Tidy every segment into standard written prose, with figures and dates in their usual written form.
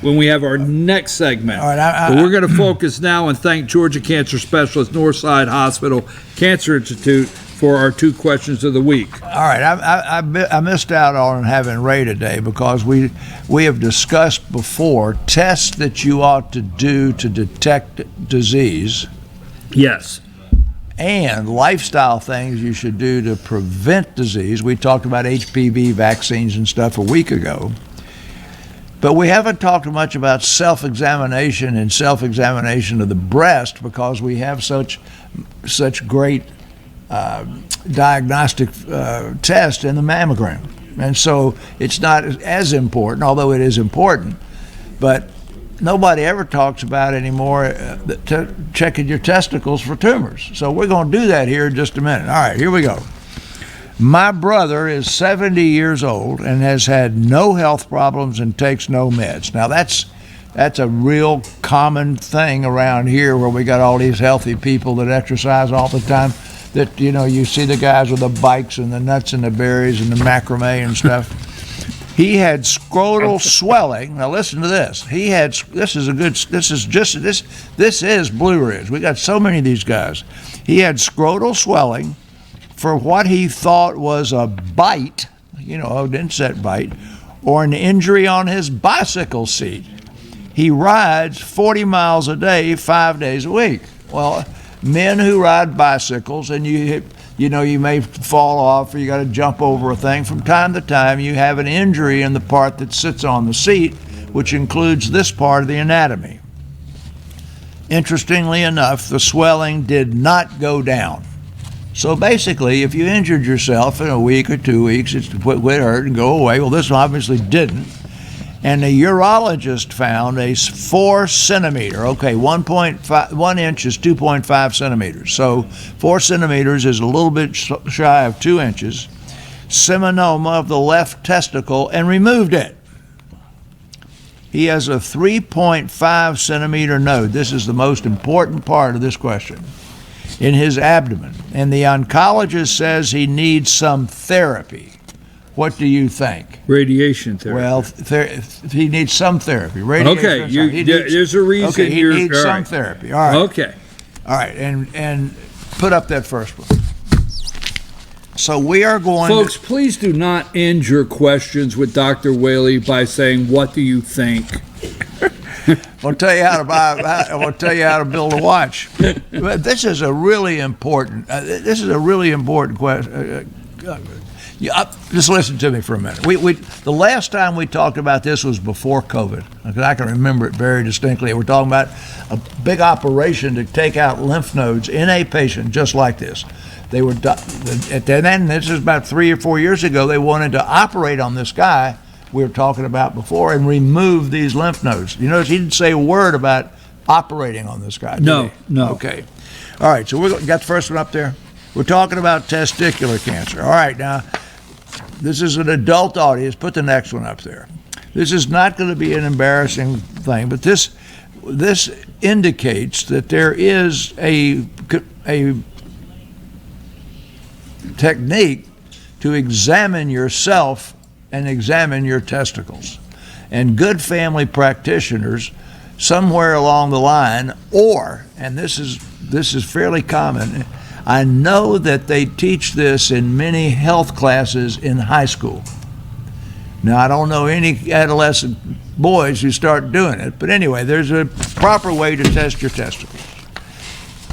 when we have our next segment. All right, But we're going to focus now and thank Georgia Cancer Specialist, Northside Hospital Cancer Institute for our 2 questions of the week. All right, I missed out on having Ray today because we have discussed before tests that you ought to do to detect disease. Yes. And lifestyle things you should do to prevent disease. We talked about HPV vaccines and stuff a week ago. But we haven't talked much about self-examination and self-examination of the breast because we have such great diagnostic test in the mammogram. And so it's not as important, although it is important, but nobody ever talks about anymore checking your testicles for tumors. So we're going to do that here in just a minute. All right, here we go. My brother is 70 years old and has had no health problems and takes no meds. Now that's a real common thing around here where we got all these healthy people that exercise all the time. That, you see the guys with the bikes and the nuts and the berries and the macrame and stuff. He had scrotal swelling. Now listen to this. This is Blue Ridge. We got so many of these guys. He had scrotal swelling for what he thought was a bite, an insect bite, or an injury on his bicycle seat. He rides 40 miles a day, 5 days a week. Well, men who ride bicycles and you may fall off or you got to jump over a thing, from time to time you have an injury in the part that sits on the seat, which includes this part of the anatomy. Interestingly enough, the swelling did not go down. So basically, if you injured yourself in a week or 2 weeks, it's quit hurt and go away. Well, this one obviously didn't. And the urologist found a 4 centimeter, 1 inch is 2.5 centimeters. So 4 centimeters is a little bit shy of 2 inches, seminoma of the left testicle, and removed it. He has a 3.5 centimeter node. This is the most important part of this question. In his abdomen. And the oncologist says he needs some therapy. What do you think? Radiation therapy. Well, he needs some therapy. Radiation. There's a reason. Okay, he needs some therapy. All right. Okay. All right, and put up that first one. So we are going. Folks, please do not end your questions with Dr. Whaley by saying, "What do you think?" I'll tell you how to build a watch. But this is a really important. Question. Just listen to me for a minute. The last time we talked about this was before COVID. I can remember it very distinctly. We're talking about a big operation to take out lymph nodes in a patient just like this. They were, and then this is about 3 or 4 years ago. They wanted to operate on this guy we were talking about before and remove these lymph nodes. You notice he didn't say a word about operating on this guy. No. Okay. All right. So we got the first one up there. We're talking about testicular cancer. All right. Now, this is an adult audience. Put the next one up there. This is not going to be an embarrassing thing, but this indicates that there is a technique to examine yourself and examine your testicles. And good family practitioners, somewhere along the line, and this is fairly common, I know that they teach this in many health classes in high school. Now, I don't know any adolescent boys who start doing it, but anyway, there's a proper way to test your testicles.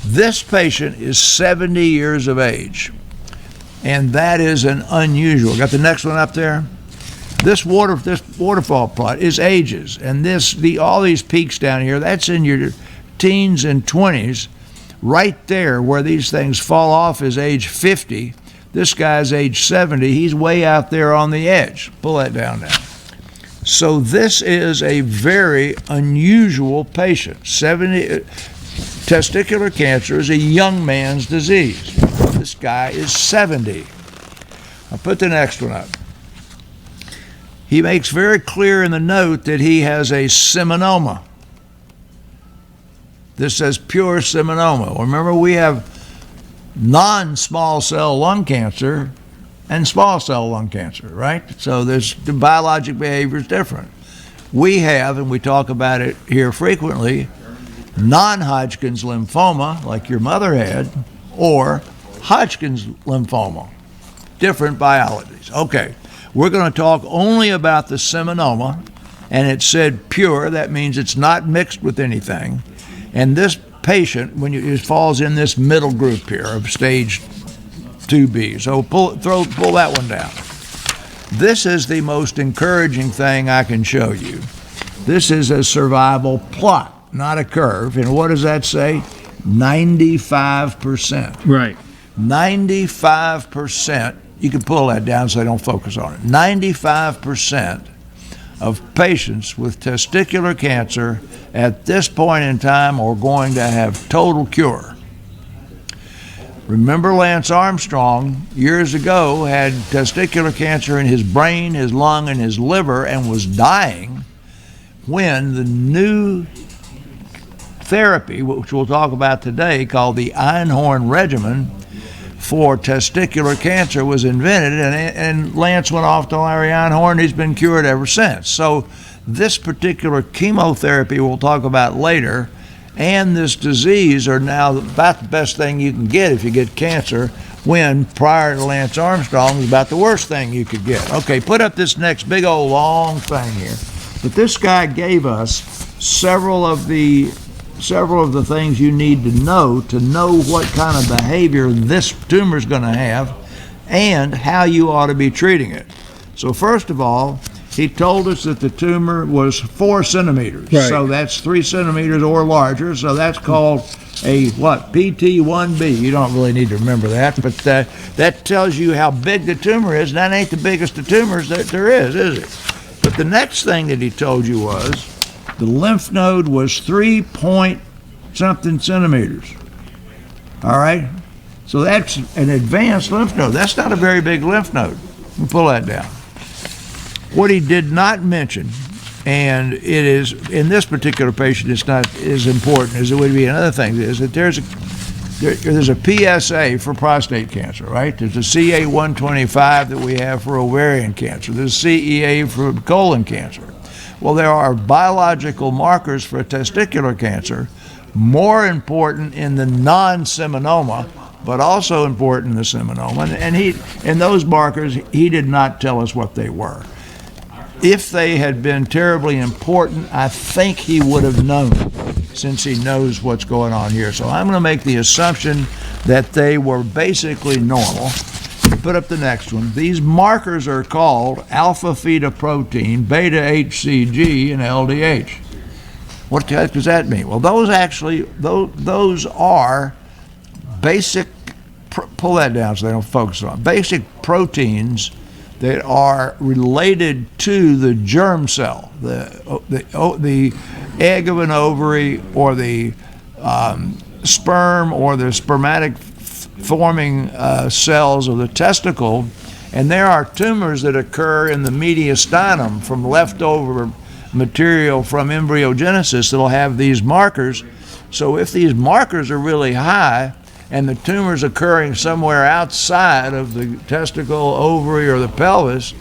This patient is 70 years of age, and that is an unusual. Got the next one up there? This waterfall plot is ages, and all these peaks down here, that's in your teens and 20s. Right there where these things fall off is age 50. This guy's age 70. He's way out there on the edge. Pull that down now. So this is a very unusual patient. Testicular cancer is a young man's disease. This guy is 70. I'll put the next one up. He makes very clear in the note that he has a seminoma. This says pure seminoma. Remember, we have non-small cell lung cancer and small cell lung cancer, right? So the biologic behavior is different. we have, and we talk about it here frequently, non-Hodgkin's lymphoma, like your mother had, or Hodgkin's lymphoma. Different biologies. Okay, we're going to talk only about the seminoma, and it said pure. That means it's not mixed with anything. And this patient, it falls in this middle group here of stage 2B. So pull that one down. This is the most encouraging thing I can show you. This is a survival plot, not a curve. And what does that say? 95%. Right. 95%. You can pull that down so they don't focus on it. 95% of patients with testicular cancer at this point in time are going to have total cure. Remember Lance Armstrong years ago had testicular cancer in his brain, his lung, and his liver and was dying when the new therapy, which we'll talk about today, called the Einhorn regimen for testicular cancer was invented, and Lance went off to Larry Einhorn. He's been cured ever since. So this particular chemotherapy we'll talk about later and this disease are now about the best thing you can get if you get cancer, when prior to Lance Armstrong it was about the worst thing you could get. Okay, put up this next big old long thing here. But this guy gave us several of the things you need to know what kind of behavior this tumor is going to have and how you ought to be treating it. So first of all, he told us that the tumor was 4 centimeters. Right. So that's 3 centimeters or larger. So that's called a what? PT1B. You don't really need to remember that, but that tells you how big the tumor is. And that ain't the biggest of tumors that there is it? But the next thing that he told you was the lymph node was 3 point something centimeters. All right? So that's an advanced lymph node. That's not a very big lymph node. Let me pull that down. What he did not mention, and it is, in this particular patient, it's not as important as it would be in other things, is that there's a PSA for prostate cancer, right? There's a CA-125 that we have for ovarian cancer. There's CEA for colon cancer. Well, there are biological markers for testicular cancer, more important in the non-seminoma, but also important in the seminoma. And those markers, he did not tell us what they were. If they had been terribly important, I think he would have known, since he knows what's going on here. So I'm going to make the assumption that they were basically normal. Put up the next one. These markers are called alpha-fetoprotein, beta-HCG, and LDH. What does that mean? Well, those are basic, pull that down so they don't focus on, basic proteins that are related to the germ cell, the egg of an ovary, or the sperm, or the spermatic forming cells of the testicle. And there are tumors that occur in the mediastinum from leftover material from embryogenesis that'll have these markers. So if these markers are really high and the tumor's occurring somewhere outside of the testicle, ovary, or the pelvis,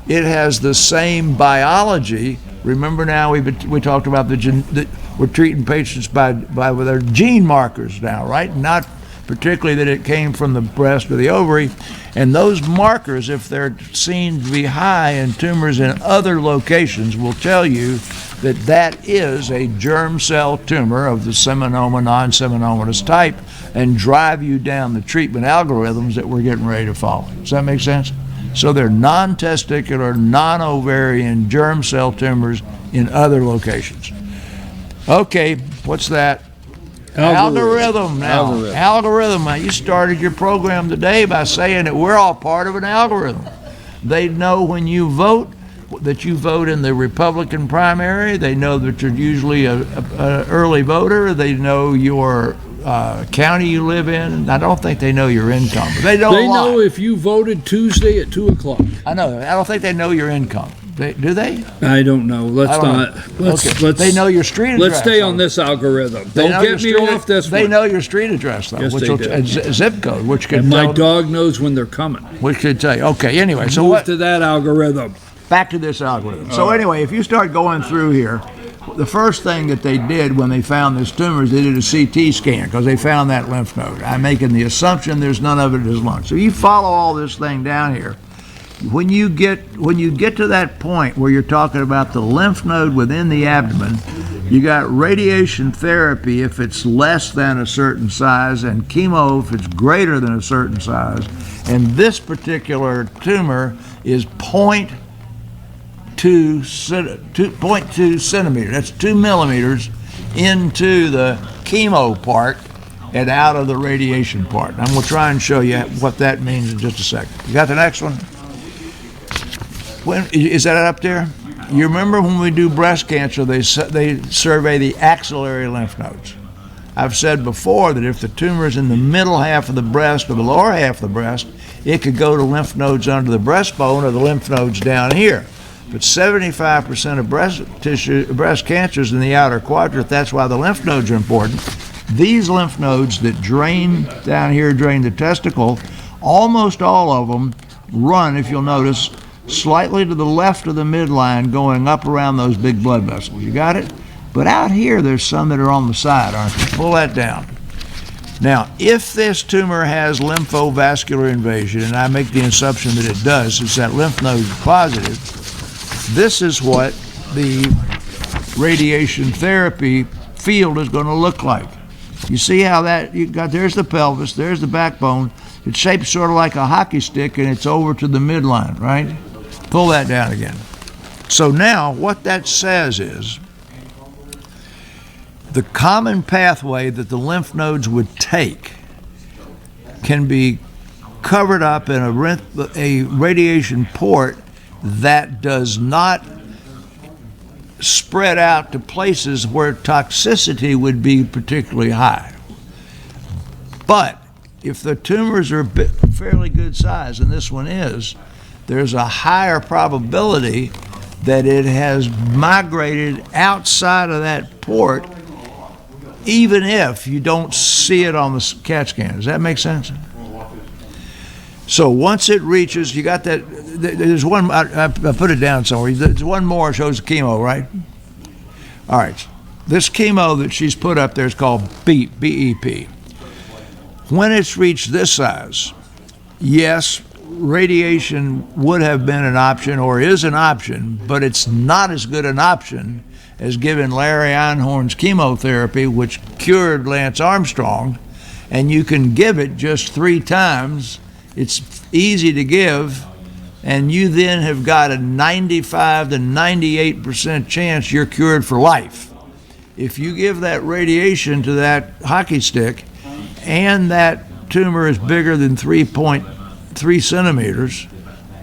it has the same biology. Remember now we talked about we're treating patients with their gene markers now, right? Not particularly that it came from the breast or the ovary. And those markers, if they're seen to be high in tumors in other locations, will tell you that that is a germ cell tumor of the seminoma, non-seminomatous type, and drive you down the treatment algorithms that we're getting ready to follow. Does that make sense? So they're non-testicular, non-ovarian germ cell tumors in other locations. Okay, what's that? Algorithm now. Algorithm. Now, you started your program today by saying that we're all part of an algorithm. They know when you vote that you vote in the Republican primary. They know that you're usually an early voter. They know your county you live in. I don't think they know your income, but they know a lot. They know if you voted Tuesday at 2 o'clock. I know. I don't think they know your income. Do they? I don't know. Let's they know your street address. Let's stay on this algorithm. Don't get me off this one. They know your street address, though, yes, zip code, which could. And my dog knows when they're coming. Which could tell you. Okay. Anyway, so move to that algorithm. back to this algorithm. So anyway, if you start going through here, the first thing that they did when they found this tumor is they did a CT scan because they found that lymph node. I'm making the assumption there's none of it in his lung. So you follow all this thing down here. When you get to that point where you're talking about the lymph node within the abdomen, you got radiation therapy if it's less than a certain size, and chemo if it's greater than a certain size. And this particular tumor is 0.2 centimeters. That's 2 millimeters into the chemo part and out of the radiation part. I'm going to try and show you what that means in just a second. You got the next one? Is that up there? You remember when we do breast cancer, they survey the axillary lymph nodes. I've said before that if the tumor is in the middle half of the breast or the lower half of the breast, it could go to lymph nodes under the breastbone or the lymph nodes down here. But 75% of breast cancers in the outer quadrant. That's why the lymph nodes are important. These lymph nodes that drain down here, drain the testicle, almost all of them run, if you'll notice, slightly to the left of the midline, going up around those big blood vessels. You got it? But out here, there's some that are on the side, aren't they? Pull that down. Now, if this tumor has lymphovascular invasion, and I make the assumption that it does, since that lymph node is positive, this is what the radiation therapy field is going to look like. You see how there's the pelvis, there's the backbone. It's shaped sort of like a hockey stick, and it's over to the midline, right? Pull that down again. So now what that says is the common pathway that the lymph nodes would take can be covered up in a radiation port that does not spread out to places where toxicity would be particularly high. But if the tumors are fairly good size, and this one is, there's a higher probability that it has migrated outside of that port, even if you don't see it on the CAT scan. Does that make sense? So once it reaches, you got that, there's one, I put it down somewhere, there's one more, shows chemo, right? All right, this chemo that she's put up there is called BEP, B-E-P. When it's reached this size, yes, radiation would have been an option or is an option, but it's not as good an option as giving Larry Einhorn's chemotherapy, which cured Lance Armstrong, and you can give it just 3 times. It's easy to give, and you then have got a 95 to 98% chance you're cured for life. If you give that radiation to that hockey stick, and that tumor is bigger than 3.3 centimeters,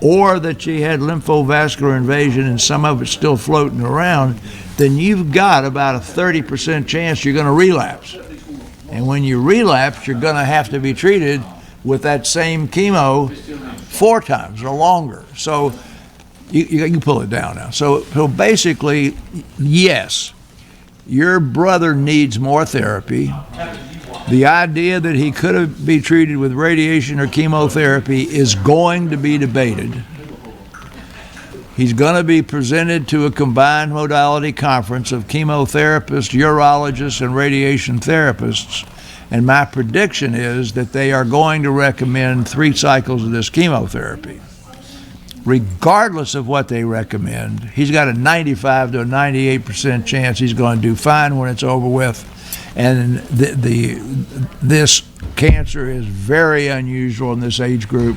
or that you had lymphovascular invasion and some of it's still floating around, then you've got about a 30% chance you're going to relapse. And when you relapse, you're going to have to be treated with that same chemo 4 times or longer. So you pull it down now. So basically, yes, your brother needs more therapy. The idea that he could be treated with radiation or chemotherapy is going to be debated. He's going to be presented to a combined modality conference of chemotherapists, urologists, and radiation therapists. And my prediction is that they are going to recommend 3 cycles of this chemotherapy. Regardless of what they recommend, he's got a 95 to a 98% chance he's going to do fine when it's over with. And this cancer is very unusual in this age group,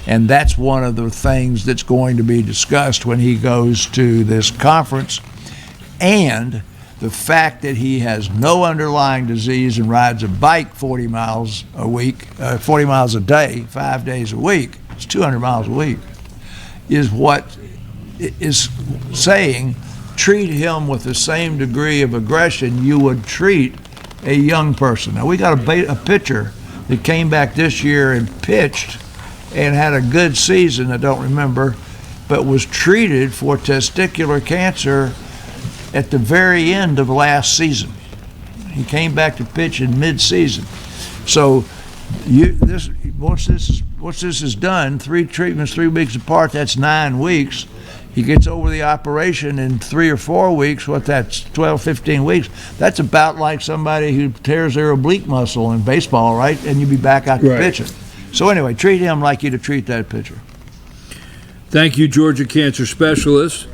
and that's one of the things that's going to be discussed when he goes to this conference. And the fact that he has no underlying disease and rides a bike 40 miles a week, 40 miles a day, 5 days a week, it's 200 miles a week, is what is saying treat him with the same degree of aggression you would treat a young person. Now, we got a pitcher that came back this year and pitched and had a good season, I don't remember, but was treated for testicular cancer at the very end of last season. He came back to pitch in mid-season. So once this is done, 3 treatments, 3 weeks apart, that's 9 weeks. he gets over the operation in 3 or 4 weeks. What, that's 12, 15 weeks. That's about like somebody who tears their oblique muscle in baseball, right? And you'd be back out to pitching. So anyway, treat him like you'd treat that pitcher. Thank you, Georgia Cancer Specialist,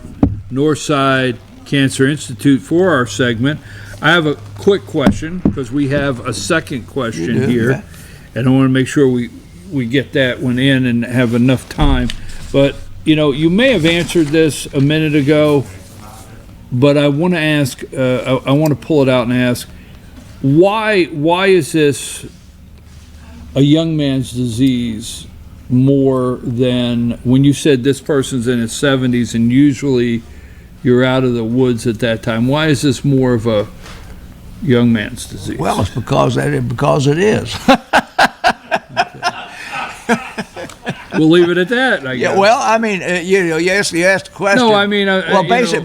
Northside Cancer Institute, for our segment. I have a quick question because we have a second question here, yeah. And I want to make sure we get that one in and have enough time. But, you know, you may have answered this a minute ago, but I want to ask, I want to pull it out and ask, why is this a young man's disease more than when you said this person's in his 70s and usually you're out of the woods at that time? Why is this more of a young man's disease? Well, it's because it is. We'll leave it at that, I guess. Yeah, well, I mean, you asked the question. No, I mean,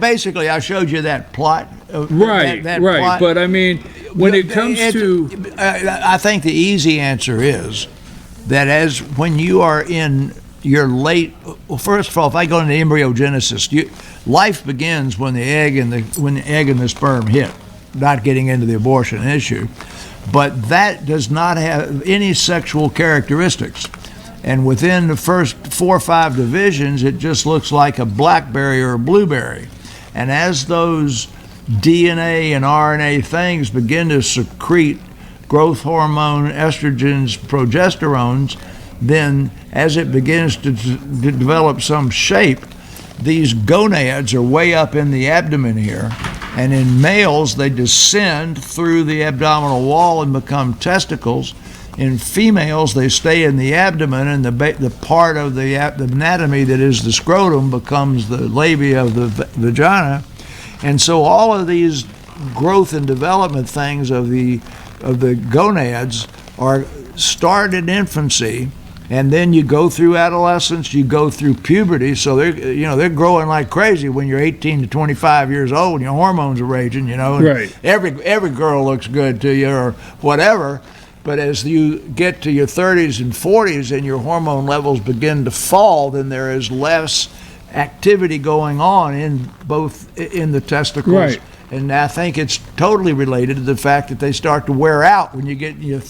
basically, I showed you that plot. Right, that right. Plot. But I mean, when it comes to, I think the easy answer is that when you are in your late. Well, first of all, if I go into embryogenesis, life begins when the egg and the sperm hit. Not getting into the abortion issue, but that does not have any sexual characteristics. And within the first 4 or 5 divisions, it just looks like a blackberry or a blueberry. And as those DNA and RNA things begin to secrete growth hormone, estrogens, progesterones, then as it begins to develop some shape, these gonads are way up in the abdomen here. And in males, they descend through the abdominal wall and become testicles. In females, they stay in the abdomen, and the part of the anatomy that is the scrotum becomes the labia of the vagina. And so all of these growth and development things of the gonads are start in infancy, and then you go through adolescence, you go through puberty. So they're growing like crazy when you're 18 to 25 years old, and your hormones are raging, and right. Every girl looks good to you or whatever. But as you get to your 30s and 40s and your hormone levels begin to fall, then there is less activity going on in the testicles. Right. And I think it's totally related to the fact that they start to wear out when you get in your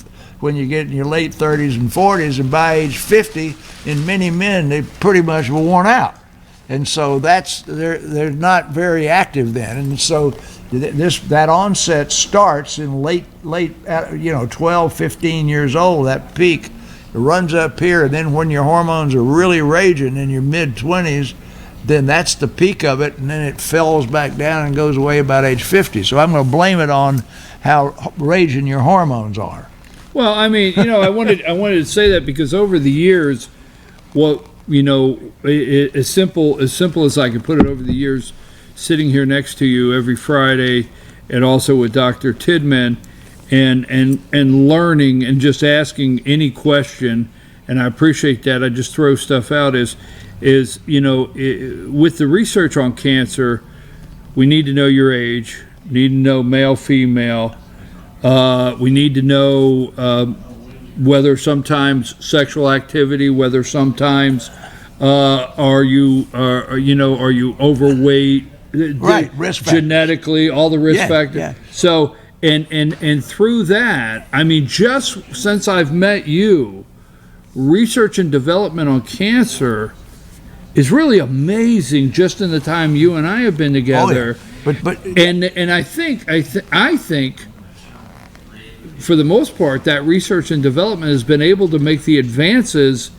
late 30s and 40s, and by age 50, in many men, they pretty much worn out. And so they're not very active then. And so that onset starts in late 12, 15 years old, that peak. It runs up here, and then when your hormones are really raging in your mid-20s, then that's the peak of it, and then it falls back down and goes away about age 50. So I'm going to blame it on how raging your hormones are. Well, I mean, I wanted to say that because over the years, as simple as I could put it, over the years, sitting here next to you every Friday, and also with Dr. Tidman, and learning and just asking any question, and I appreciate that. I just throw stuff out with the research on cancer, we need to know your age, need to know male, female. We need to know whether sometimes sexual activity, whether sometimes are you overweight, right, risk factors. Genetically, all the risk factors. Yeah. So and through that, I mean, just since I've met you, research and development on cancer is really amazing. Just in the time you and I have been together, but and I think for the most part, that research and development has been able to make the advances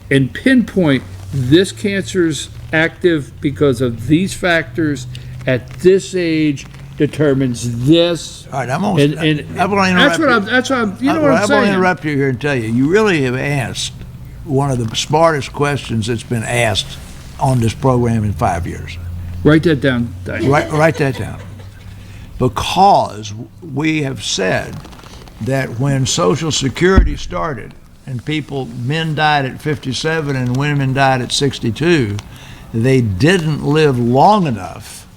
and pinpoint this cancer's active because of these factors at this age, determines this. All right, I'm going to interrupt you. That's what I'm saying. I'm going to interrupt you here and tell you, you really have asked one of the smartest questions that's been asked on this program in 5 years. Write that down. Write that down. Because we have said that when Social Security started and men died at 57 and women died at 62, they didn't live long enough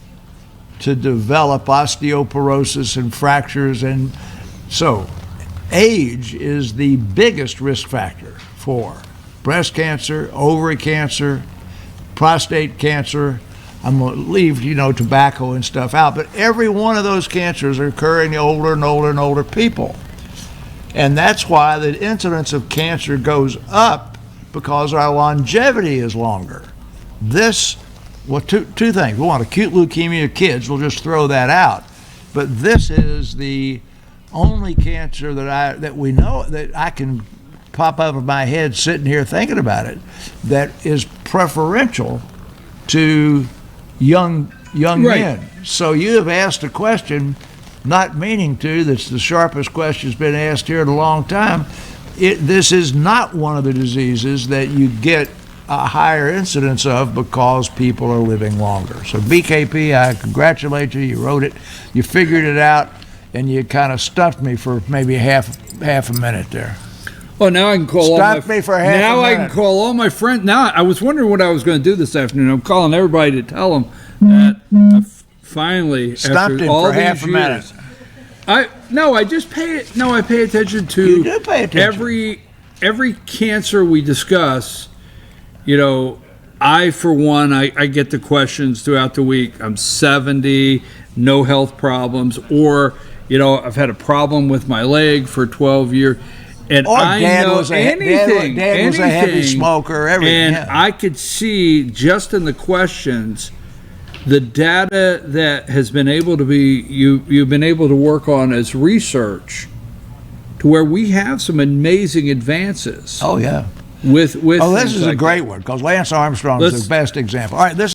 to develop osteoporosis and fractures. And so age is the biggest risk factor for breast cancer, ovary cancer, prostate cancer, I'm going to leave, tobacco and stuff out, but every one of those cancers are occurring in older and older and older people. And that's why the incidence of cancer goes up, because our longevity is longer. Two things. One, acute leukemia kids, we'll just throw that out. But this is the only cancer that we know that I can pop up in my head sitting here thinking about it, that is preferential to young men. So you have asked a question, not meaning to, that's the sharpest question that's been asked here in a long time. This is not one of the diseases that you get a higher incidence of because people are living longer. So BKP, I congratulate you. You wrote it, you figured it out, and you kind of stumped me for maybe half a minute there. Oh, now I can call Stumped me for half a minute. Now I can call all my friends. Now I was wondering what I was going to do this afternoon. I'm calling everybody to tell them that I finally, stumped after him all for these half a minute. I pay attention to You do pay attention. every cancer we discuss. I, for one, I get the questions throughout the week. I'm 70, no health problems, or, I've had a problem with my leg for 12 years. And Dad was a heavy smoker, everything. And I could see just in the questions, the data that has been able to be, you've been able to work on as research, to where we have some amazing advances. Oh, yeah. With this is a great one, because Lance Armstrong is the best example. All right, this